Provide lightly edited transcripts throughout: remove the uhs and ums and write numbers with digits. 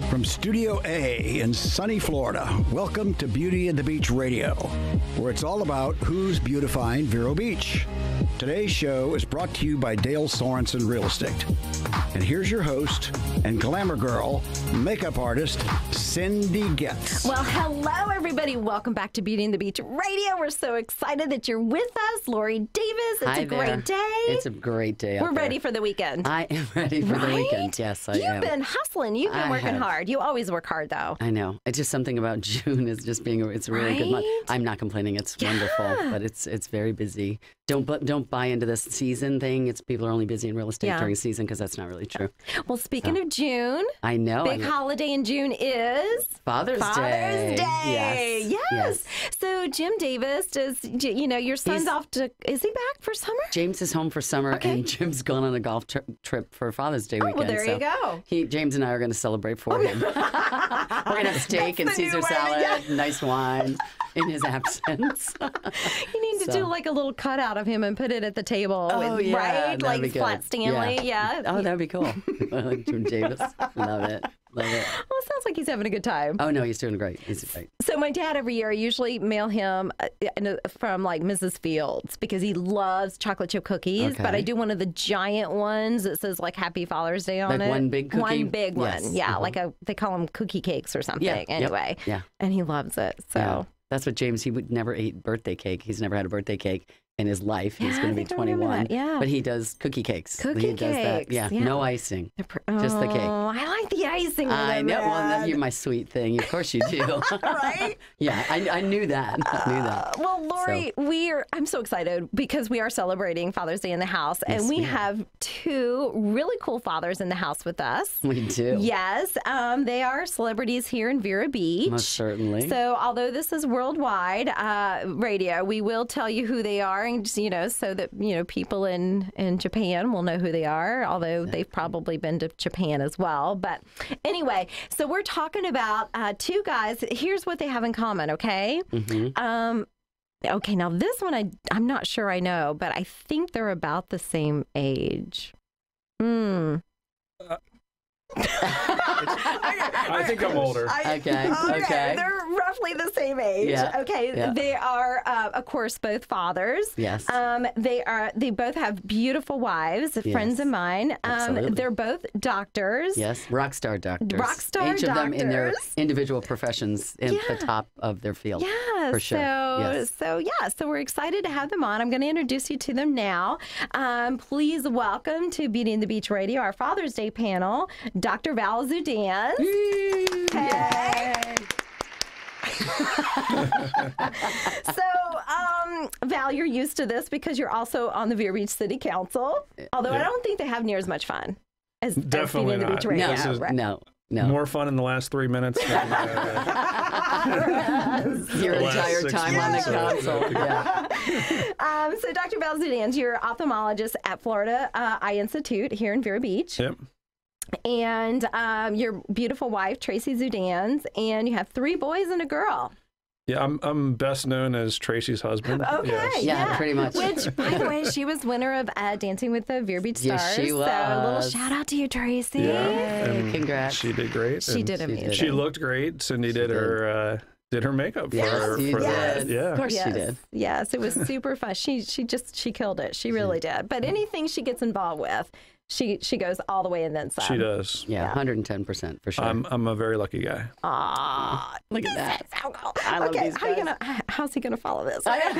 From Studio A in sunny Florida, welcome to Beauty and the Beach Radio, where it's all about who's beautifying Vero Beach. Today's show is brought to you by Dale Sorensen Real Estate. And here's your host and glamour girl, makeup artist, Cindy Getz. Well, hello, everybody. Welcome back to Beauty and the Beach Radio. We're so excited that you're with us. Lori Davis, it's a great day. It's a great day. We're ready for the weekend. I am ready for the weekend. Yes, I am. You've been hustling. You've been working hard. You always work hard, though. I know. It's just something about June is just being, it's a really good month. I'm not complaining. It's wonderful, but it's very busy. Don't buy into this season thing. It's people are only busy in real estate during season because that's not really true. Well, speaking of June, I know. Big holiday in June is Father's Day. Yes. So Jim Davis does. Your son's off to. Is he back for summer? James is home for summer, and Jim's gone on a golf trip for Father's Day weekend. Well, there you go. James and I are going to celebrate for him. We're going to have steak and Caesar salad, nice wine. In his absence. You need to do like a little cutout of him and put it at the table. Right? Like Flat Stanley. Yeah. Oh, that'd be cool. I like Jim Davis. Love it. Love it. Well, it sounds like he's having a good time. Oh, no, he's doing great. He's great. So my dad every year, I usually mail him from like Mrs. Fields because he loves chocolate chip cookies. Okay. But I do one of the giant ones that says like Happy Father's Day on like it. One big cookie? One big Yes. one. Yeah, like they call them cookie cakes or something. Anyway. Yeah. And he loves it. So. Yeah. That's what James, he would never eat birthday cake. He's never had a birthday cake in his life. He's going to be 21. But he does cookie cakes. He does that. Yeah. No icing. Just the cake. Oh, I like the icing. I know. Well, you're my sweet thing. Of course you do. Right? Yeah. I knew that. Well, Lori, I'm so excited because we are celebrating Father's Day in the house. Yes, and we have two really cool fathers in the house with us. We do. Yes. They are celebrities here in Vero Beach. Most certainly. So although this is worldwide radio, we will tell you who they are, and so that people in Japan will know who they are, although they've probably been to Japan as well. But anyway, so we're talking about two guys. Here's what they have in common, okay? Mm-hmm. Okay, now this one I'm not sure I know, but I think they're about the same age. I think I'm older. Okay. They're roughly the same age. Yeah. Okay. Yeah. They are, of course, both fathers. Yes. They both have beautiful wives, friends of mine. They're both doctors. Yes. Rock star doctors. Each of them in their individual professions at the top of their field. Yeah. For sure. So we're excited to have them on. I'm going to introduce you to them now. Please welcome to Beauty and the Beach Radio, our Father's Day panel, Dr. Val Zudans. Hey. Val, you're used to this because you're also on the Vero Beach City Council. Although I don't think they have near as much fun as Definitely Beauty and the Beach Radio. No. More fun in the last 3 minutes than your entire time on the council. Yeah. So Dr. Val Zudans, you're ophthalmologist at Florida Eye Institute here in Vero Beach. Yep. And your beautiful wife, Tracy Zudans, and you have 3 boys and a girl. Yeah, I'm best known as Tracy's husband. Okay, yes. Yeah, pretty much. Which, by the way, she was winner of Dancing with the Vero Beach Stars. Yes, she was. So a little shout out to you, Tracy. Yeah, and congrats. She did great. She did amazing. She looked great. Cindy did her makeup for that. Yeah. Of course she did. Yes, it was super fun. She killed it. She really did. But anything she gets involved with, she goes all the way and then some. She does. Yeah, 110% for sure. I'm a very lucky guy. Look at that. I love these guys. How's he gonna follow this? Okay.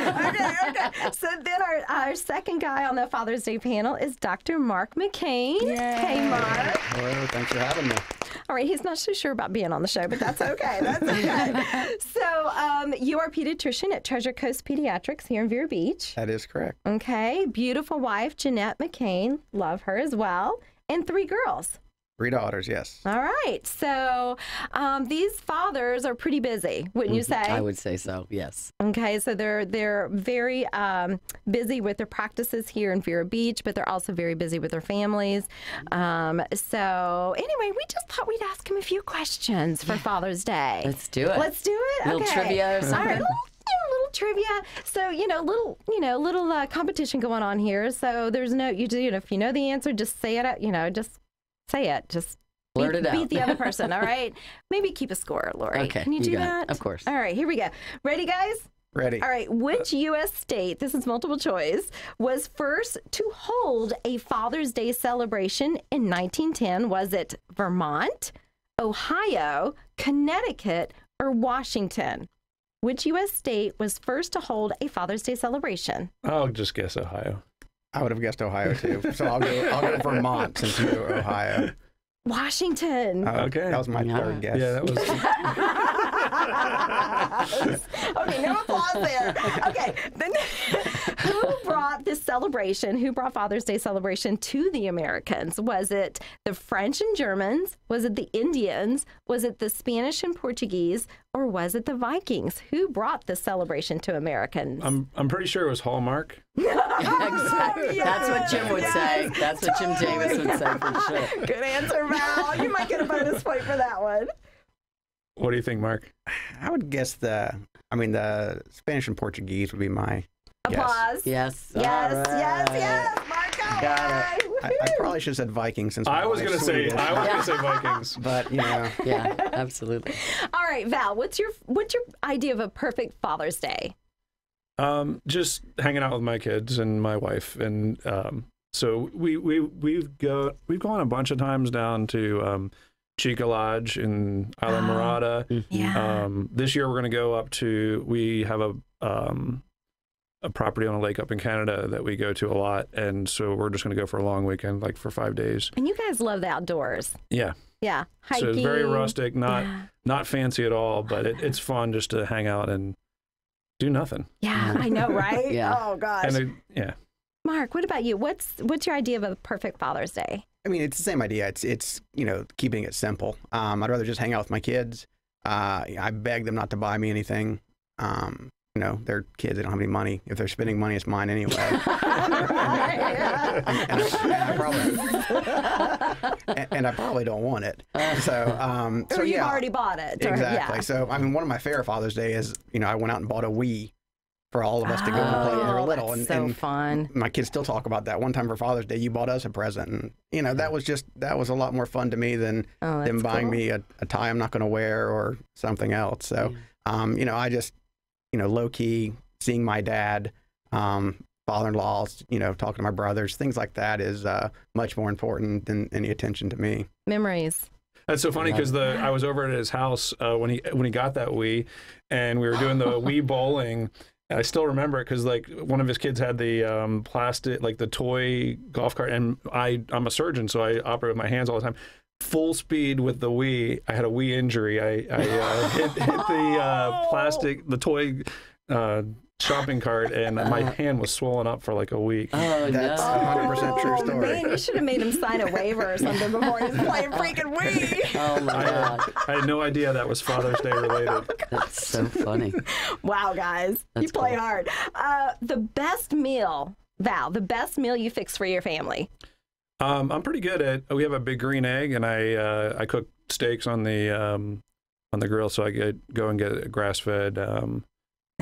So then our second guy on the Father's Day panel is Dr. Mark McCain. Yay. Hey, Mark. Well, thanks for having me. All right, he's not so sure about being on the show, but that's okay. That's okay. So you are a pediatrician at Treasure Coast Pediatrics here in Vero Beach. That is correct. Okay. Beautiful wife, Jeanette McCain. Love her as well. And 3 girls. 3 daughters, yes. All right. So these fathers are pretty busy, wouldn't you say? I would say so, yes. Okay. So they're very busy with their practices here in Vero Beach, but they're also very busy with their families. So anyway, we just thought we'd ask them a few questions for Father's Day. Let's do it. Let's do it? A little okay. trivia or something? All right. little trivia. So, little competition going on here. So there's no, if you know the answer, just say it out, just say it. Just blurt it out. Beat the other person, all right? Maybe keep a score, Lori. Okay. Can you do that? Of course. All right, here we go. Ready, guys? Ready. All right. Which U.S. state, this is multiple choice, was first to hold a Father's Day celebration in 1910? Was it Vermont, Ohio, Connecticut, or Washington? Which U.S. state was first to hold a Father's Day celebration? I'll just guess Ohio. I would have guessed Ohio too. So I'll go Vermont since you go Ohio. Washington. Okay. That was my third guess. Yeah, that was. Okay, no applause there. Okay, then who brought this celebration? Who brought Father's Day celebration to the Americans? Was it the French and Germans? Was it the Indians? Was it the Spanish and Portuguese? Or was it the Vikings? Who brought this celebration to Americans? I'm pretty sure it was Hallmark. Exactly. Yes, That's what Jim would say. That's what Jim Davis would say for sure. Good answer, Val. You might get a bonus point for that one. What do you think, Mark? I would guess the Spanish and Portuguese would be my Applause. Yes. Yes, All right. yes. Marco. Got it. I probably should have said Vikings since I was going to say Vikings. But Yeah, absolutely. All right, Val, what's your idea of a perfect Father's Day? Just hanging out with my kids and my wife, and so we've gone a bunch of times down to Chica Lodge in Isla Morada. Yeah. This year we're going to go up to. We have a property on a lake up in Canada that we go to a lot, and so we're just going to go for a long weekend, like for 5 days. And you guys love the outdoors. Yeah. Yeah. Hiking. So it's very rustic, not fancy at all, but it's fun just to hang out and do nothing. Yeah, I know, right? Yeah. Oh gosh. And yeah. Mark, what about you? What's your idea of a perfect Father's Day? I mean, it's the same idea. It's keeping it simple. I'd rather just hang out with my kids. I beg them not to buy me anything. They're kids. They don't have any money. If they're spending money, it's mine anyway. and I probably don't want it. So you've already bought it. Exactly. So, I mean, one of my favorite Father's Day is, I went out and bought a Wii for all of us to go and play when we were little. That's so fun. My kids still talk about that. One time for Father's Day, you bought us a present. And, that was a lot more fun to me than them buying me a tie I'm not going to wear or something else. So, I just, low key, seeing my dad, father-in-laws, talking to my brothers, things like that is much more important than any attention to me. Memories. That's so funny because I was over at his house when he got that Wii, and we were doing the Wii bowling. And I still remember it because like one of his kids had the plastic, like the toy golf cart, and I'm a surgeon, so I operate with my hands all the time. Full speed with the Wii. I had a Wii injury. I hit the plastic, the toy shopping cart, and my hand was swollen up for like a week. Oh, that's 100% true story. Man, you should have made him sign a waiver or something before he was playing freaking Wii. Oh my God. I had no idea that was Father's Day related. That's so funny. Wow, guys. That's you play cool. hard. The best meal, Val, the best meal you fix for your family? I'm pretty good at. We have a big green egg, and I cook steaks on the grill, so I go and get grass-fed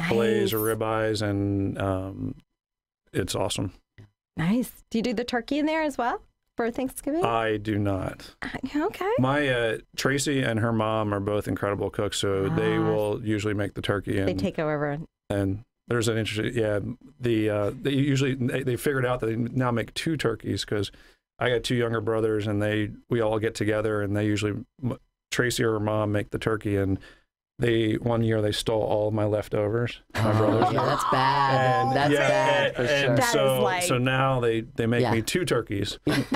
fillets or ribeyes, and it's awesome. Nice. Do you do the turkey in there as well for Thanksgiving? I do not. Okay. My Tracy and her mom are both incredible cooks, so they will usually make the turkey. And they take over. And there's an interesting, they figured out that they now make 2 turkeys because I got 2 younger brothers, and we all get together, and they usually, Tracy or her mom make the turkey, and one year they stole all of my leftovers. My brothers. Yeah, that's bad. That's bad for sure. So now they make me 2 turkeys. Half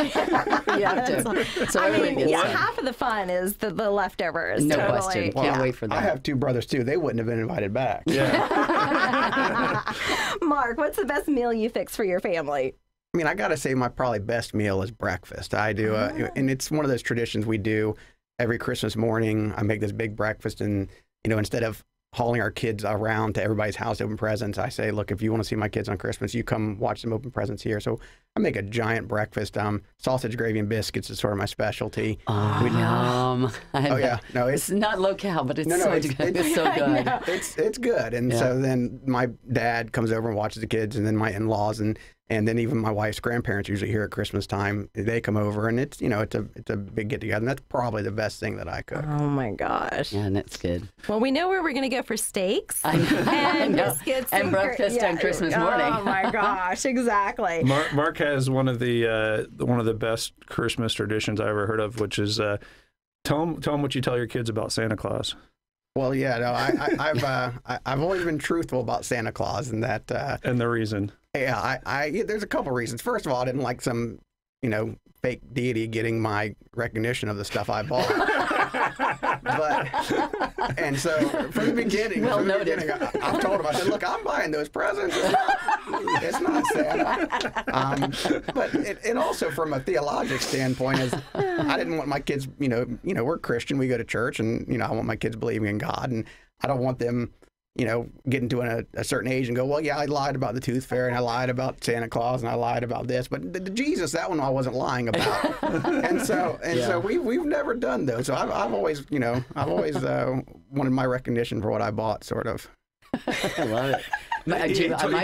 of the fun is the leftovers. No totally. question. Can't wait for that. I have 2 brothers too. They wouldn't have been invited back. Yeah. Mark, what's the best meal you fix for your family? I mean, I got to say my probably best meal is breakfast. I do, and it's one of those traditions we do every Christmas morning. I make this big breakfast, and instead of hauling our kids around to everybody's house to open presents, I say, look, if you want to see my kids on Christmas, you come watch them open presents here. So I make a giant breakfast. Sausage, gravy, and biscuits is sort of my specialty. Oh, yum. Oh yeah, no, It's not low-cal, but it's No, so it's- good. It's so good. it's good. And so then my dad comes over and watches the kids, and then my in-laws, and then even my wife's grandparents usually here at Christmas time. They come over, and it's it's a big get together, and that's probably the best thing that I cook. Oh my gosh. Yeah, and it's good. Well, we know where we're going to go for steaks I know. and biscuits And breakfast on Christmas morning. Oh my gosh, exactly. Mark has one of the best Christmas traditions I ever heard of, which is tell them what you tell your kids about Santa Claus. Well, yeah, no, I've always been truthful about Santa Claus, and that And the reason. yeah, there's a couple reasons. First of all, I didn't like some fake deity getting my recognition of the stuff I bought. And so from the beginning, I've told him, I said, look, I'm buying those presents. It's not Santa. But also from a theologic standpoint, is I didn't want my kids, we're Christian, we go to church, and I want my kids believing in God, and I don't want them getting to a certain age and go, well, yeah, I lied about the tooth fairy, and I lied about Santa Claus, and I lied about this, but the Jesus, that one I wasn't lying about. and so we've never done those. So I've always wanted my recognition for what I bought, sort of. I love it. My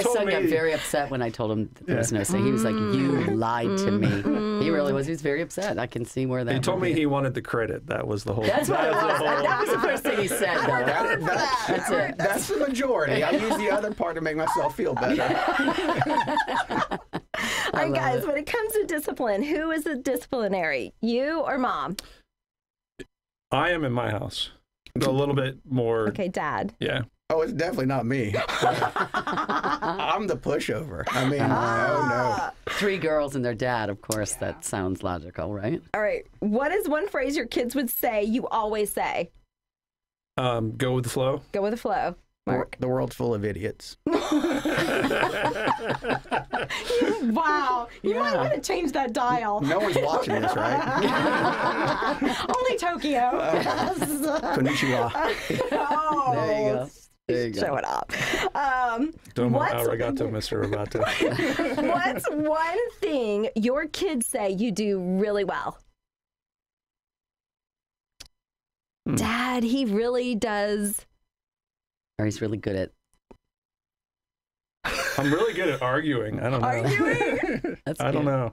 told son me- got very upset when I told him that there was no Santa. He was like, "You lied to me." He really was. He was very upset. I can see where that. He told me he wanted the credit. That was the whole. That's what it was. the whole- That was the first thing he said, though. That's it. That's the majority. I use the other part to make myself feel better. All right, guys, when it comes to discipline, who is the disciplinary, you or mom? I am in my house. A little bit more. Okay, dad. Yeah. Oh, it's definitely not me. I'm the pushover. I mean, oh 3 girls and their dad, of course. That sounds logical, right? All right, what is one phrase your kids would say you always say? Go with the flow. Go with the flow. no. Mark. The world's full of idiots. Wow. You might want to change that dial. No one's watching this, right? Only Tokyo. Konnichiwa. Oh, There you go. There you go. show it up. Domo What's- arigato, Mr. Roboto. What's one thing your kids say you do really well? Dad, he really does. Or he's really good at. I'm really good at arguing. I don't know. Arguing? That's I don't good. know.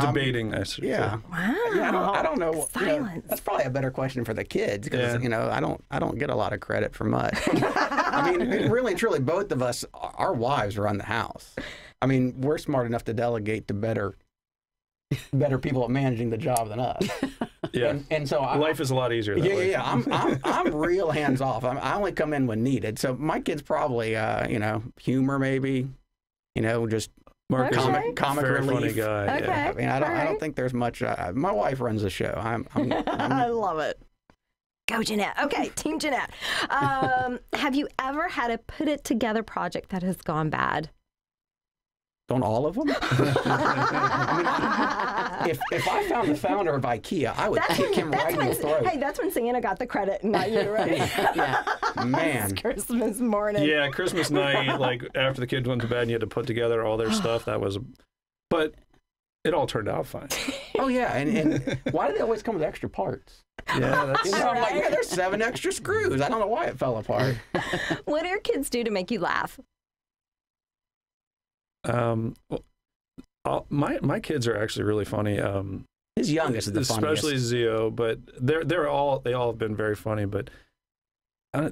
Debating, I should Yeah. Wow. Yeah, I don't know. Silence. That's probably a better question for the kids because Yeah. I don't get a lot of credit for much. I mean, really and truly, both of us, our wives run the house. I mean, we're smart enough to delegate to better people at managing the job than us. Yeah. And so Life is a lot easier that way. I'm real hands off. I only come in when needed. So my kids probably, humor maybe, just Mark is Okay. a comic very relief. funny guy. Okay. Yeah. I mean, I All right. don't think there's much. My wife runs the show. I love it. Go, Jeanette. Okay, Team Jeanette. Have you ever had a put it together project that has gone bad? Don't all of them? I mean, if I found the founder of IKEA, I would kick him right in the throat. Hey, that's when Santa got the credit, not you, right? Yeah. Man. Christmas morning. Yeah, Christmas night, like after the kids went to bed and you had to put together all their stuff. That was, but it all turned out fine. Oh, yeah. And why do they always come with extra parts? Yeah, that's. I'm like, yeah, there's 7 extra screws. I don't know why it fell apart. What do your kids do to make you laugh? My kids are actually really funny. His youngest is the especially funniest. Zio, but they all have been very funny. But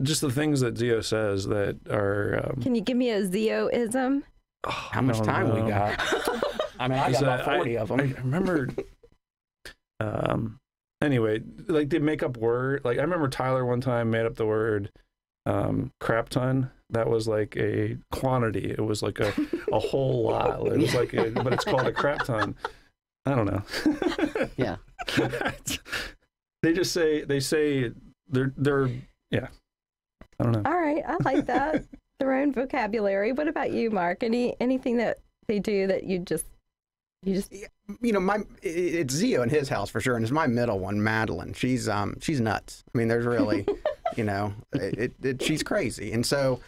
just the things that Zio says that are. Can you give me a Zio-ism? How much time we got? I mean, I got about 40 of them. I remember. Anyway, like they make up word. Like I remember Tyler one time made up the word crap ton. That was like a quantity. It was like a whole lot. It was like, but it's called a crap ton. I don't know. Yeah. They say they're yeah. I don't know. All right, I like that. Their own vocabulary. What about you, Mark? Anything that they do that you just It's Zio in his house for sure, and it's my middle one, Madeline. She's nuts. I mean, there's really You know, she's crazy. And so,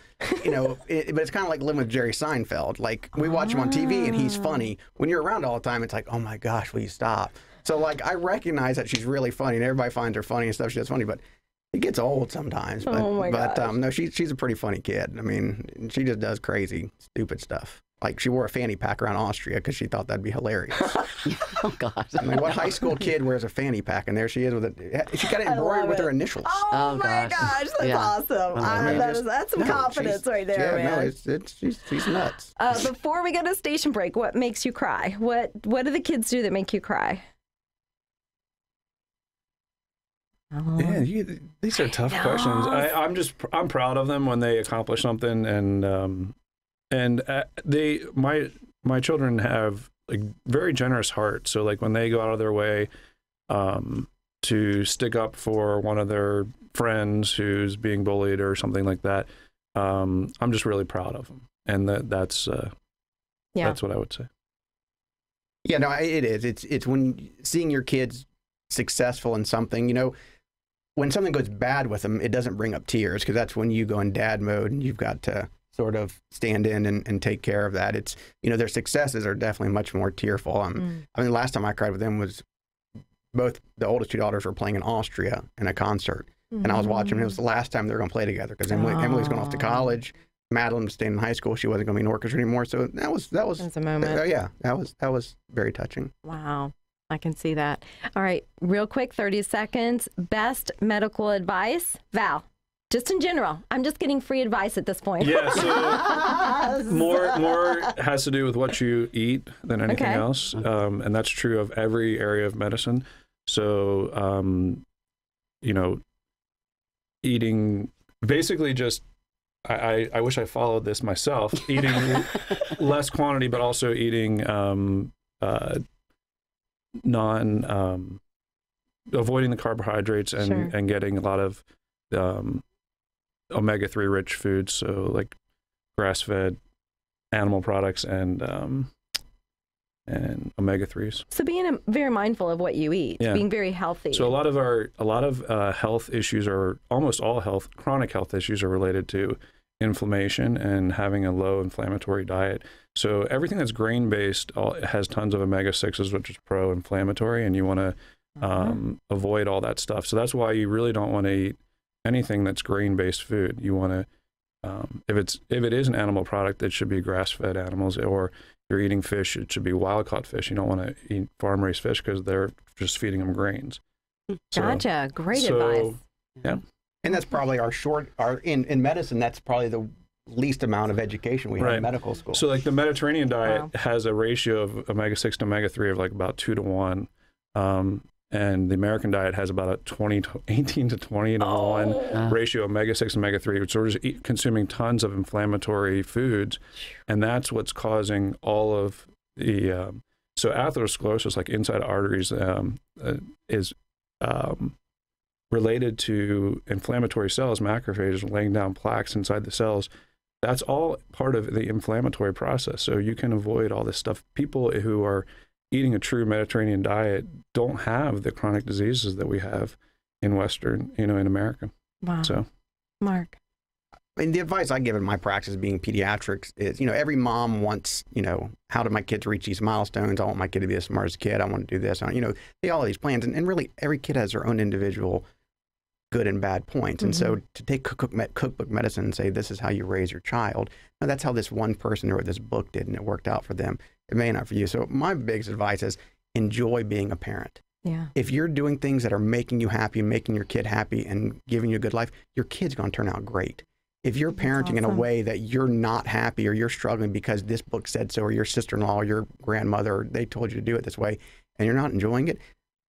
you know, but it's kind of like living with Jerry Seinfeld. Like, we watch him on TV and he's funny. When you're around all the time, it's like, oh my gosh, will you stop? So, like, I recognize that she's really funny and everybody finds her funny and stuff. She does funny, but it gets old sometimes. But no, she's a pretty funny kid. I mean, she just does crazy, stupid stuff. Like, she wore a fanny pack around Austria because she thought that'd be hilarious. Oh, God. I mean, what high school kid wears a fanny pack? And there she is with it. She got it embroidered with her initials. Oh my gosh, that's awesome. That's some confidence right there, man. No, she's nuts. Before we go to station break, what makes you cry? What do the kids do that make you cry? Yeah, these are tough questions. I'm proud of them when they accomplish something, and my children have like very generous hearts. So like when they go out of their way to stick up for one of their friends who's being bullied or something like that, I'm just really proud of them, and that's what I would say. Yeah, no, it is. It's when seeing your kids successful in something, you know. When something goes bad with them, it doesn't bring up tears because that's when you go in dad mode and you've got to sort of stand in and take care of that. It's, you know, their successes are definitely much more tearful. I mean, the last time I cried with them was both the oldest two daughters were playing in Austria in a concert. And I was watching them. It was the last time they were going to play together because Emily's going off to college. Madeline was staying in high school. She wasn't going to be in orchestra anymore. So that was a moment. Yeah, that was very touching. Wow. I can see that. All right, real quick, 30 seconds. Best medical advice, Val. Just in general. I'm just getting free advice at this point. Yeah, so more has to do with what you eat than anything else, and that's true of every area of medicine. So, you know, eating basically just. I wish I followed this myself. Eating less quantity, but also eating avoiding the carbohydrates and getting a lot of omega-3 rich foods, so like grass-fed animal products and omega-3s. So being very mindful of what you eat, being very healthy. So a lot of health issues, or almost all chronic health issues, are related to inflammation and having a low inflammatory diet. So everything that's grain-based has tons of omega-6s, which is pro-inflammatory, and you want to avoid all that stuff. So that's why you really don't want to eat anything that's grain-based food. You want to, if it is an animal product, it should be grass-fed animals, or you're eating fish, it should be wild-caught fish. You don't want to eat farm-raised fish because they're just feeding them grains. Gotcha. Great advice. Yeah. And that's probably in medicine, that's probably the least amount of education we have in medical school. So like the Mediterranean diet has a ratio of omega-6 to omega-3 of like about 2 to 1. And the American diet has about a 18 to 20 to 1 ratio of omega-6 and omega-3. So we're just consuming tons of inflammatory foods. And that's what's causing all of the, so atherosclerosis, like inside arteries, is related to inflammatory cells, macrophages laying down plaques inside the cells. That's all part of the inflammatory process. So you can avoid all this stuff. People who are eating a true Mediterranean diet don't have the chronic diseases that we have in Western, in America. Wow. So, Mark. I mean, the advice I give in my practice being pediatrics is, every mom wants, how do my kids reach these milestones? I want my kid to be the smartest kid. I want to do this. They all have these plans. And really, every kid has their own individual good and bad points. And so to take cookbook medicine and say, this is how you raise your child, now that's how this one person wrote this book did, and it worked out for them. It may not for you. So my biggest advice is enjoy being a parent. Yeah. If you're doing things that are making you happy, making your kid happy, and giving you a good life, your kid's going to turn out great. If you're parenting in a way that you're not happy or you're struggling because this book said so, or your sister-in-law or your grandmother, they told you to do it this way, and you're not enjoying it,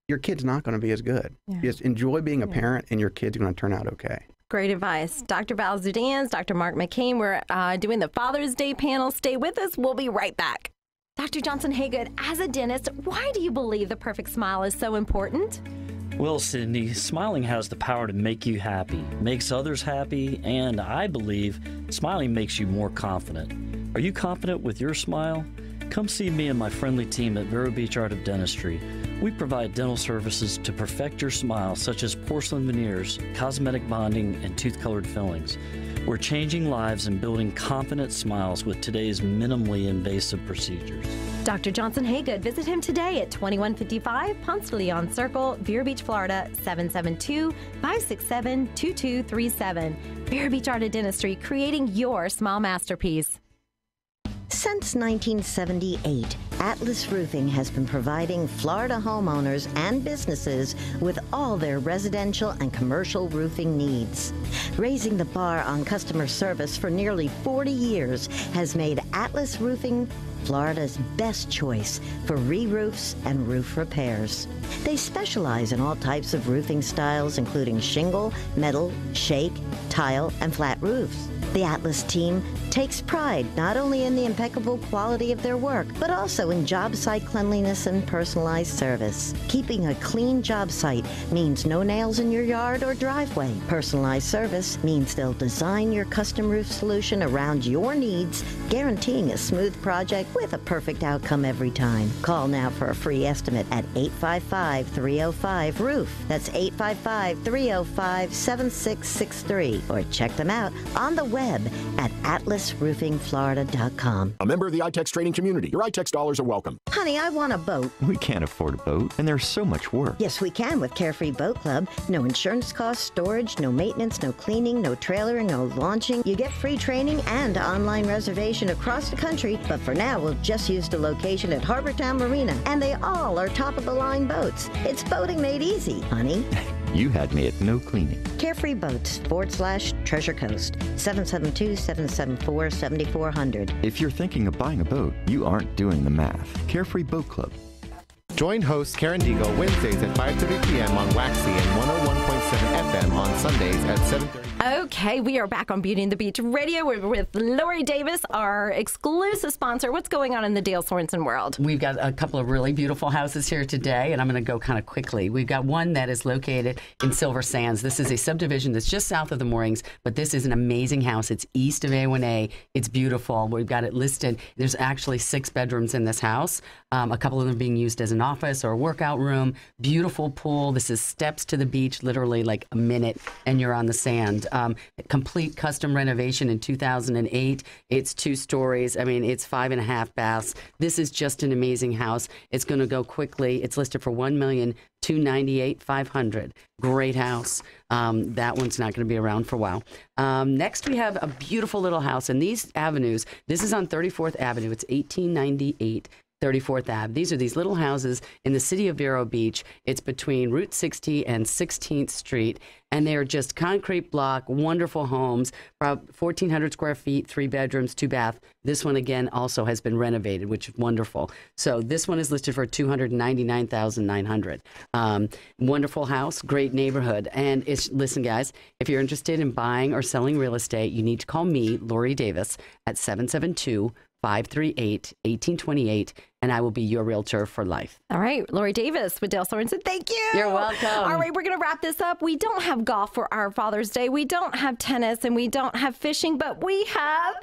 your kid's not going to be as good. Yeah. Just enjoy being a parent, and your kid's going to turn out okay. Great advice. Dr. Val Zudans, Dr. Mark McCain, we're doing the Father's Day panel. Stay with us. We'll be right back. Dr. Johnson Haygood, as a dentist, why do you believe the perfect smile is so important? Well, Cindy, smiling has the power to make you happy, makes others happy, and I believe smiling makes you more confident. Are you confident with your smile? Come see me and my friendly team at Vero Beach Art of Dentistry. We provide dental services to perfect your smile, such as porcelain veneers, cosmetic bonding, and tooth-colored fillings. We're changing lives and building confident smiles with today's minimally invasive procedures. Dr. Johnson Haygood. Visit him today at 2155 Ponce de Leon Circle, Vero Beach, Florida, 772-567-2237. Vero Beach Art of Dentistry, creating your smile masterpiece. Since 1978, Atlas Roofing has been providing Florida homeowners and businesses with all their residential and commercial roofing needs. Raising the bar on customer service for nearly 40 years has made Atlas Roofing Florida's best choice for re-roofs and roof repairs. They specialize in all types of roofing styles, including shingle, metal, shake, tile, and flat roofs. The Atlas team takes pride not only in the impeccable quality of their work, but also in job site cleanliness and personalized service. Keeping a clean job site means no nails in your yard or driveway. Personalized service means they'll design your custom roof solution around your needs, guaranteeing a smooth project with a perfect outcome every time. Call now for a free estimate at 855-305-ROOF. That's 855-305-7663. Or check them out on the web at atlasroofingflorida.com. A member of the iTex trading community. Your iTex dollars are welcome. Honey, I want a boat. We can't afford a boat, and there's so much work. Yes, we can with Carefree Boat Club. No insurance costs, storage, no maintenance, no cleaning, no trailering, no launching. You get free training and online reservation across the country, but for now, we'll just use the location at Harbortown Marina, and they all are top-of-the-line boats. It's boating made easy, honey. You had me at no cleaning. Carefree Boats /Treasure Coast, 772-774-7400. If you're thinking of buying a boat, you aren't doing the math. Carefree Boat Club. Join host Karen Deagle Wednesdays at 5:30 p.m. on Waxy and 101.7 FM on Sundays at 7:30. Okay, we are back on Beauty and the Beach Radio. We're with Lori Davis, our exclusive sponsor. What's going on in the Dale Sorensen world? We've got a couple of really beautiful houses here today, and I'm going to go kind of quickly. We've got one that is located in Silver Sands. This is a subdivision that's just south of the moorings, but this is an amazing house. It's east of A1A. It's beautiful. We've got it listed. There's actually 6 bedrooms in this house, a couple of them being used as an office or a workout room. Beautiful pool. This is steps to the beach, literally like a minute, and you're on the sand. Complete custom renovation in 2008. It's 2 stories. I mean, it's 5.5 baths. This is just an amazing house. It's going to go quickly. It's listed for $1,298,500. Great house. That one's not going to be around for a while. Next, we have a beautiful little house in these avenues. This is on 34th Avenue. It's 1898. 34th Ave. These are these little houses in the city of Vero Beach. It's between Route 60 and 16th Street, and they're just concrete block, wonderful homes, about 1,400 square feet, 3 bedrooms, 2 bath. This one, again, also has been renovated, which is wonderful. So this one is listed for $299,900. Wonderful house, great neighborhood. And listen, guys, if you're interested in buying or selling real estate, you need to call me, Lori Davis, at 772-538-1828, and I will be your realtor for life. All right, Lori Davis with Dale Sorensen. Thank you. You're welcome. All right, we're going to wrap this up. We don't have golf for our Father's Day. We don't have tennis, and we don't have fishing, but we have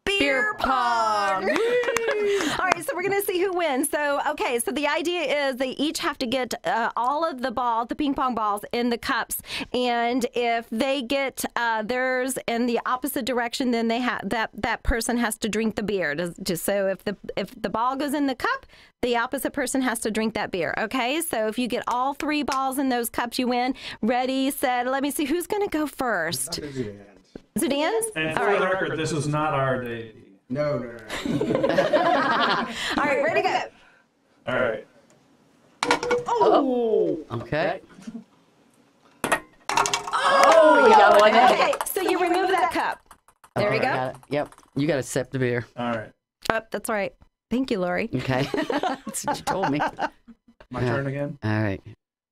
beer pong. All right, so we're going to see who wins. So, okay, so the idea is they each have to get all of the ping pong balls in the cups, and if they get theirs in the opposite direction, then they have that person has to drink the beer. Just so if the ball goes in the cup, the opposite person has to drink that beer. Okay, so if you get all 3 balls in those cups, you win. Ready, set. Let me see who's going to go first. Sudan's? And for the record, this is not our day. No. All right, ready to go. All right. Oh. Okay. Oh, you got one. Okay, so you remove that cup. There you go. Got it. Yep. You got to sip the beer. All right. Oh, that's right. Thank you, Lori. Okay. That's what you told me. My turn again? All right.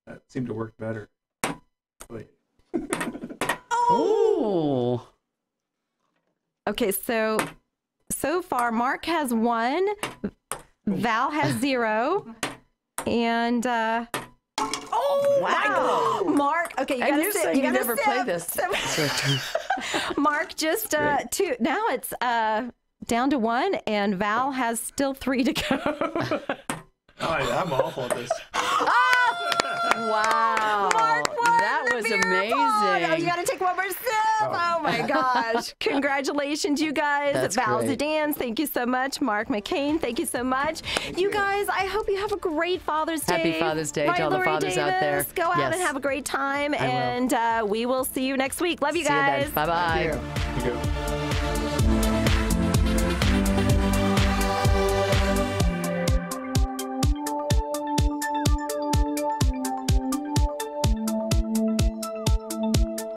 That seemed to work better. Wait. Oh. Okay, so far Mark has 1, Val has 0, and wow, Mark. Okay, you gotta sip. You gotta never play this. Mark just 2. Now it's down to 1, and Val has still 3 to go. I'm awful at this. Wow. Mark that was amazing. Oh, you got to take one more sip. Oh, my gosh. Congratulations, you guys. That's Val great. Zidane, thank you so much. Mark McCain, thank you so much. You guys, I hope you have a great Father's Day. Happy Father's Day right, to all the Lori fathers Davis? out there. Go out Yes. and have a great time. I will. And we will see you next week. Love you See you guys. then. Bye-bye. Thank you. You go.